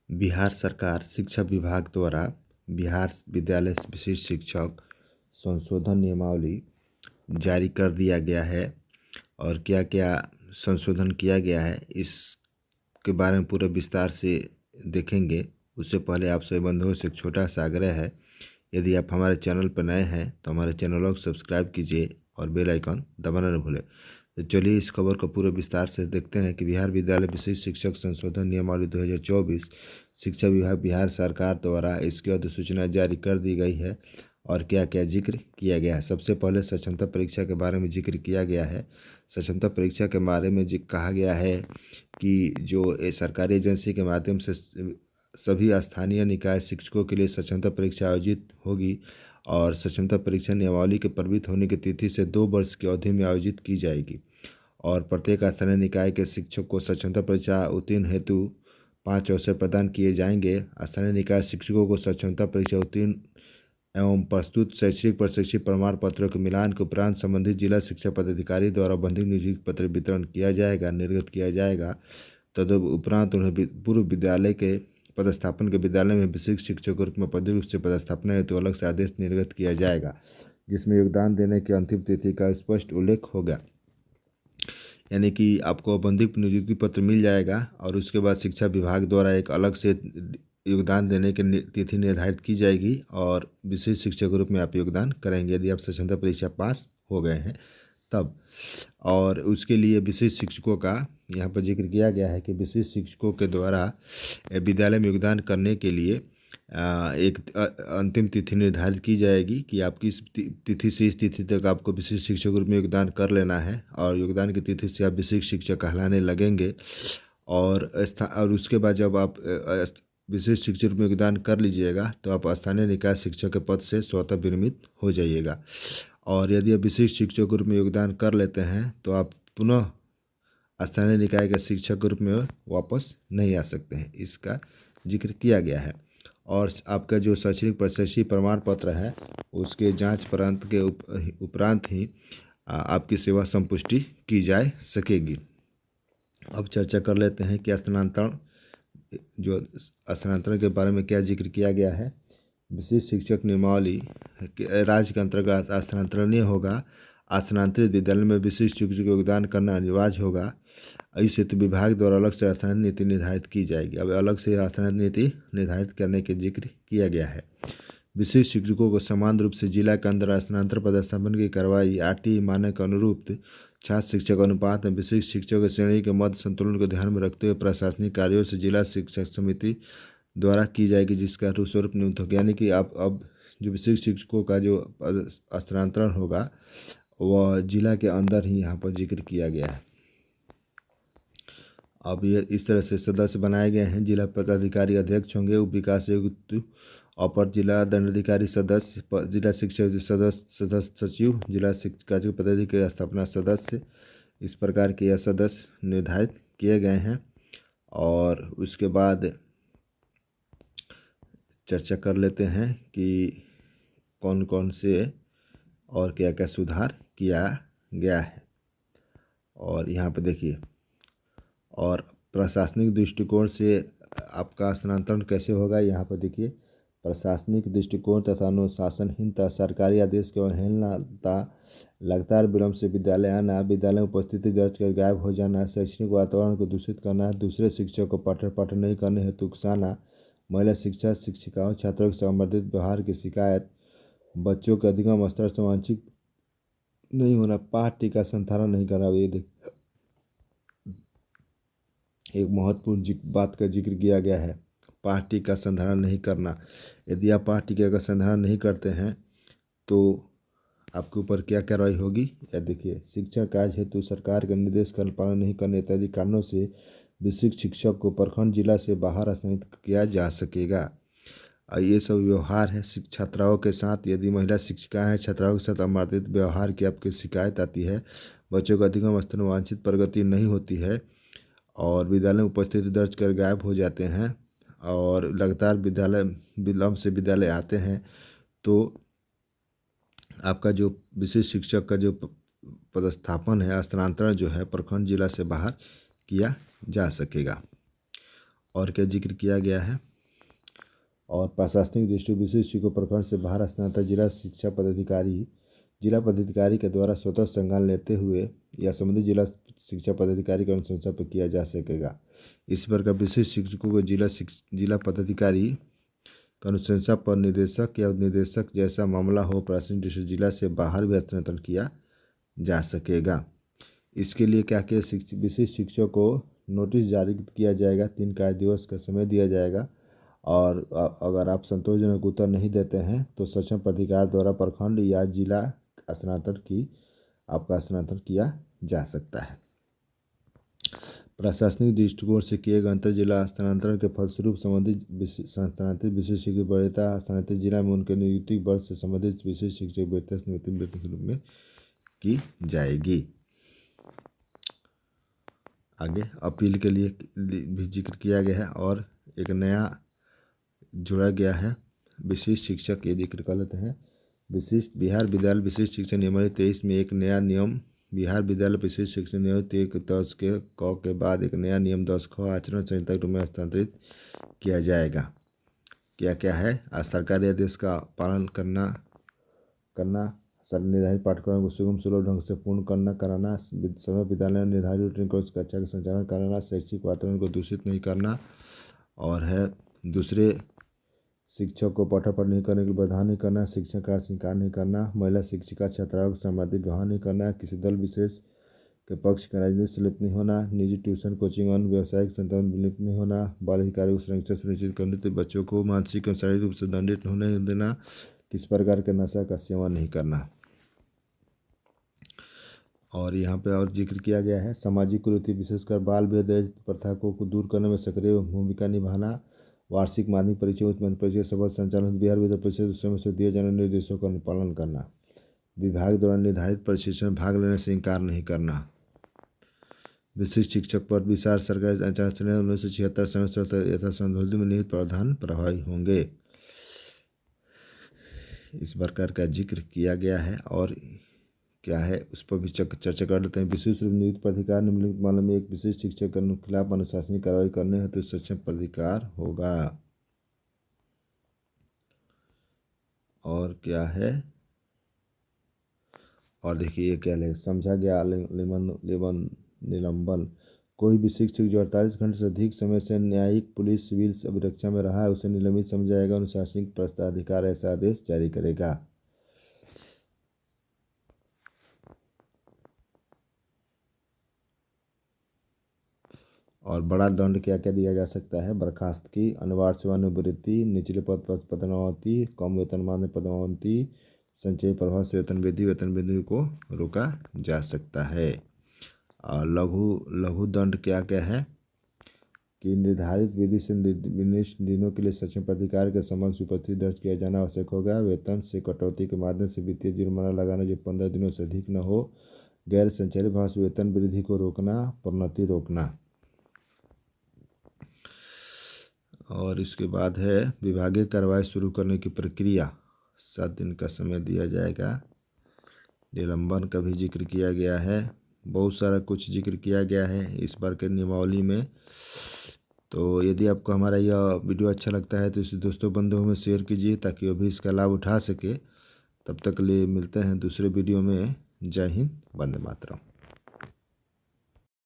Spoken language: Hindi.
बिहार सरकार शिक्षा विभाग द्वारा बिहार विद्यालय विशिष्ट शिक्षक संशोधन नियमावली जारी कर दिया गया है। और क्या क्या संशोधन किया गया है इसके बारे में पूरे विस्तार से देखेंगे। उससे पहले आप सभी बंधुओं से एक छोटा सा आग्रह है, यदि आप हमारे चैनल पर नए हैं तो हमारे चैनल को सब्सक्राइब कीजिए और बेल आइकन दबाना न भूलें। तो चलिए इस खबर को पूरे विस्तार से देखते हैं कि बिहार विद्यालय विशिष्ट शिक्षक संशोधन नियमावली 2024 शिक्षा विभाग बिहार सरकार द्वारा इसकी अधिसूचना जारी कर दी गई है और क्या क्या जिक्र किया गया है। सबसे पहले सक्षमता परीक्षा के बारे में जिक्र किया गया है। सक्षमता परीक्षा के बारे में कहा गया है कि जो सरकारी एजेंसी के माध्यम से सभी स्थानीय निकाय शिक्षकों के लिए सक्षमता परीक्षा आयोजित होगी और सक्षमता परीक्षा नियमावली के प्रवृत्त होने की तिथि से 2 वर्ष की अवधि में आयोजित की जाएगी और प्रत्येक स्थानीय निकाय के शिक्षक को सक्षमता परीक्षा उत्तीर्ण हेतु 5 अवसर प्रदान किए जाएंगे। स्थानीय निकाय शिक्षकों को सक्षमता परीक्षा उत्तीर्ण एवं प्रस्तुत शैक्षिक प्रशिक्षण प्रमाण पत्रों के मिलान के उपरांत संबंधित जिला शिक्षा पदाधिकारी द्वारा बंधित नियुक्ति पत्र वितरण किया जाएगा, निर्गत किया जाएगा। तदुपरांत उन्हें पूर्व विद्यालय के पदस्थापन के विद्यालय में विशिष्ट शिक्षक के रूप में पद रूप से पदस्थापना हेतु अलग से आदेश निर्गत किया जाएगा, जिसमें योगदान देने की अंतिम तिथि का स्पष्ट उल्लेख होगा। यानी कि आपको बंधित नियुक्ति पत्र मिल जाएगा और उसके बाद शिक्षा विभाग द्वारा एक अलग से योगदान देने की तिथि निर्धारित की जाएगी और विशेष शिक्षक के रूप में आप योगदान करेंगे यदि आप सक्षमता परीक्षा पास हो गए हैं तब। और उसके लिए विशेष शिक्षकों का यहाँ पर जिक्र किया गया है कि विशेष शिक्षकों के द्वारा विद्यालय में योगदान करने के लिए एक अंतिम तिथि निर्धारित की जाएगी कि आपकी इस तिथि से इस तिथि तक आपको विशिष्ट शिक्षक के रूप में योगदान कर लेना है और योगदान की तिथि से आप विशिष्ट शिक्षक कहलाने लगेंगे। और उसके बाद जब आप विशिष्ट शिक्षक में योगदान कर लीजिएगा तो आप स्थानीय निकाय शिक्षक के पद से स्वतः विरमित हो जाइएगा। और यदि आप विशिष्ट शिक्षक के रूप में योगदान कर लेते हैं तो आप पुनः स्थानीय निकाय के शिक्षक के रूप में वापस नहीं आ सकते हैं, इसका जिक्र किया गया है। और आपका जो शैक्षणिक प्रशिक्षण प्रमाण पत्र है उसके जांच प्रांत के उपरांत ही आपकी सेवा संपुष्टि की जा सकेगी। अब चर्चा कर लेते हैं कि स्थानांतरण के बारे में क्या जिक्र किया गया है। विशिष्ट शिक्षक नियमावली राज्य के अंतर्गत स्थानांतरणीय होगा। स्थानांतरित विद्यालय में विशिष्ट शिक्षक योगदान करना अनिवार्य होगा। इस हेतु विभाग द्वारा अलग से स्थानांतरण नीति निर्धारित की जाएगी। अब अलग से स्थानांतरण नीति निर्धारित करने के जिक्र किया गया है। विशिष्ट शिक्षकों को समान रूप से जिला के अंदर स्थानांतरण पदस्थापन की कार्रवाई RTE मानक के अनुरूप छात्र शिक्षक अनुपात में विशिष्ट शिक्षकों की श्रेणी के मध्य संतुलन को ध्यान में रखते हुए प्रशासनिक कार्यों से जिला शिक्षक समिति द्वारा की जाएगी, जिसका स्वरूप नियुक्त होगा। यानी कि आप अब जो विशिष्ट शिक्षकों का जो स्थानांतरण होगा वह जिला के अंदर ही यहाँ पर जिक्र किया गया है। अब ये इस तरह से सदस्य बनाए गए हैं। जिला पदाधिकारी अध्यक्ष होंगे, उप विकास आयुक्त, अपर जिला दंडाधिकारी सदस्य, जिला शिक्षा सदस्य सचिव, जिला शिक्षा पदाधिकारी स्थापना सदस्य, इस प्रकार के यह सदस्य निर्धारित किए गए हैं। और उसके बाद चर्चा कर लेते हैं कि कौन कौन से और क्या क्या सुधार किया गया है। और यहाँ पर देखिए, और प्रशासनिक दृष्टिकोण से आपका स्थानांतरण कैसे होगा। यहाँ पर देखिए, प्रशासनिक दृष्टिकोण तथा अनुशासनहीनता, सरकारी आदेश की अवहेलना, लगातार विलंब से विद्यालय आना, विद्यालय में उपस्थिति दर्ज कर गायब हो जाना, शैक्षणिक वातावरण को दूषित करना, दूसरे शिक्षकों को पाठ नहीं करने हेतु उकसाना, महिला शिक्षिकाओं छात्रों के संवर्धित व्यवहार की शिकायत, बच्चों के अधिगम स्तर से वांछित नहीं होना, पाठ टीका संधारण नहीं करना। ये एक महत्वपूर्ण बात का जिक्र किया गया है, पाठ टीका संधारण नहीं करना। यदि आप पाठ टीका का संधारण नहीं करते हैं तो आपके ऊपर क्या कार्रवाई होगी। या देखिए, शिक्षण कार्य हेतु सरकार के निर्देश का पालन नहीं करने इत्यादि कारणों से विशिष्ट शिक्षक को प्रखंड जिला से बाहर स्थानांतरित किया जा सकेगा। ये सब व्यवहार है छात्राओं के साथ। यदि महिला शिक्षिकाएँ हैं, छात्राओं के साथ अमर्यादित व्यवहार की आपकी शिकायत आती है, बच्चों का अधिगम स्तर में वांछित प्रगति नहीं होती है और विद्यालय में उपस्थिति दर्ज कर गायब हो जाते हैं और लगातार विलंब से विद्यालय आते हैं, तो आपका जो विशिष्ट शिक्षक का जो पदस्थापन है, स्थानांतरण जो है प्रखंड जिला से बाहर किया जा सकेगा। और क्या जिक्र किया गया है। और प्रशासनिक दृष्टि विशिष्ट शिक्षकों प्रखंड से बाहर स्थानांतरित जिला पदाधिकारी के द्वारा स्वतः संज्ञान लेते हुए या संबंधित जिला शिक्षा पदाधिकारी के अनुशंसा पर किया जा सकेगा। इस प्रकार विशिष्ट शिक्षकों को जिला पदाधिकारी के अनुशंसा पर निदेशक या निदेशक जैसा मामला हो प्रशासनिक दृष्टि जिला से बाहर भी स्थानांतरण किया जा सकेगा। इसके लिए क्या किया, विशिष्ट शिक्षकों को नोटिस जारी किया जाएगा, 3 कार्य दिवस का समय दिया जाएगा और अगर आप संतोषजनक उत्तर नहीं देते हैं तो सक्षम प्राधिकार द्वारा प्रखंड या जिला स्थानांतरण किया जा सकता है। प्रशासनिक दृष्टिकोण से किए गए अंतर जिला स्थानांतरण के फलस्वरूप संबंधित स्थानांतरित विशिष्ट शिक्षक वरीयता स्थानांतरित जिला में उनके नियुक्ति वर्ष से संबंधित विशिष्ट शिक्षक वरीयता के रूप में की जाएगी। आगे अपील के लिए भी जिक्र किया गया है और एक नया जोड़ा गया है विशिष्ट शिक्षक, ये जिक्र कर लेते हैं। विशिष्ट बिहार विद्यालय विशिष्ट शिक्षा नियमावली 23 में एक नया नियम बिहार विद्यालय विशिष्ट शिक्षा नियमावली 10 के क के बाद एक नया नियम 10 ख आचरण संहिता के रूप में हस्तांतरित किया जाएगा। क्या क्या है, सरकारी आदेश का पालन करना निर्धारित पाठ्यक्रम को सुलभ ढंग से पूर्ण कराना, समय विद्यालय निर्धारित रूटीन को कक्षा का संचालन कराना, शैक्षिक वातावरण को दूषित नहीं करना और है दूसरे शिक्षक को पाठ नहीं करने के लिए बाधा नहीं करना, शिक्षक का स्वीकार नहीं करना, महिला शिक्षिका छात्राओं के सामाजिक व्यवहार नहीं करना, किसी दल विशेष के पक्ष का राजनीति से लिप्त नहीं होना, निजी ट्यूशन कोचिंग और व्यावसायिक संस्थान में लिप्त नहीं होना, बाल अधिकारों की सुरक्षा सुनिश्चित करने के बच्चों को मानसिक और शारीरिक रूप से दंडित होने देना, किस प्रकार के नशा का सेवन नहीं करना। और यहाँ पे और जिक्र किया गया है सामाजिक कुरीति विशेषकर बाल विवाह दहेज प्रथा को दूर करने में सक्रिय भूमिका निभाना, वार्षिक माध्यमिक परीक्षा उच्च माध्यमिक परीक्षा सफल संचालन बिहार विद्यालय परिषद समय से दिए जाने निर्देशों का पालन करना, विभाग द्वारा निर्धारित प्रशिक्षण में भाग लेने से इनकार नहीं करना, विशिष्ट शिक्षक पर विशाल सरकारी आचार संहिता 1976 समय यथा संशोधन में निहित प्रावधान प्रभावी होंगे। इस प्रकार का जिक्र किया गया है और क्या है उस पर भी चर्चा कर लेते हैं। विशेष रूप नियुक्त प्राधिकार निम्नलिखित मामले में एक विशेष शिक्षक के खिलाफ अनुशासनिक कार्रवाई करने हेतु सक्षम प्राधिकार होगा। और क्या है, और देखिए क्या समझा गया निलंबन, कोई भी शिक्षक जो 48 घंटे से अधिक समय से न्यायिक पुलिस सिविल अभिरक्षा में रहा है उसे निलंबित समझा जाएगा। अनुशासनिक प्राधिकार ऐसा आदेश जारी करेगा। और बड़ा दंड क्या क्या दिया जा सकता है, बर्खास्तगी, अनिवार्य सेवानिवृत्ति, निचले पद पर पदोन्नति, कम वेतनमान में पदोन्नति, संचयी प्रभाव से वेतन वृद्धि को रोका जा सकता है। और लघु दंड क्या क्या है कि निर्धारित विधि से विनिर्दिष्ट दिनों के लिए सक्षम प्राधिकार के समक्ष उपस्थिति दर्ज किया जाना आवश्यक होगा। वेतन से कटौती के माध्यम से वित्तीय जुर्माना लगाना जो 15 दिनों से अधिक न हो। गैर संचारी भाव से वेतन वृद्धि को रोकना, प्रोन्नति रोकना। और इसके बाद है विभागीय कार्रवाई शुरू करने की प्रक्रिया, 7 दिन का समय दिया जाएगा। निलंबन का भी जिक्र किया गया है, बहुत सारा कुछ जिक्र किया गया है इस बार के नियमावली में। तो यदि आपको हमारा यह वीडियो अच्छा लगता है तो इसे दोस्तों बंधुओं में शेयर कीजिए ताकि वो भी इसका लाभ उठा सके। तब तक के लिए मिलते हैं दूसरे वीडियो में। जय हिंद, वंदे मातरम।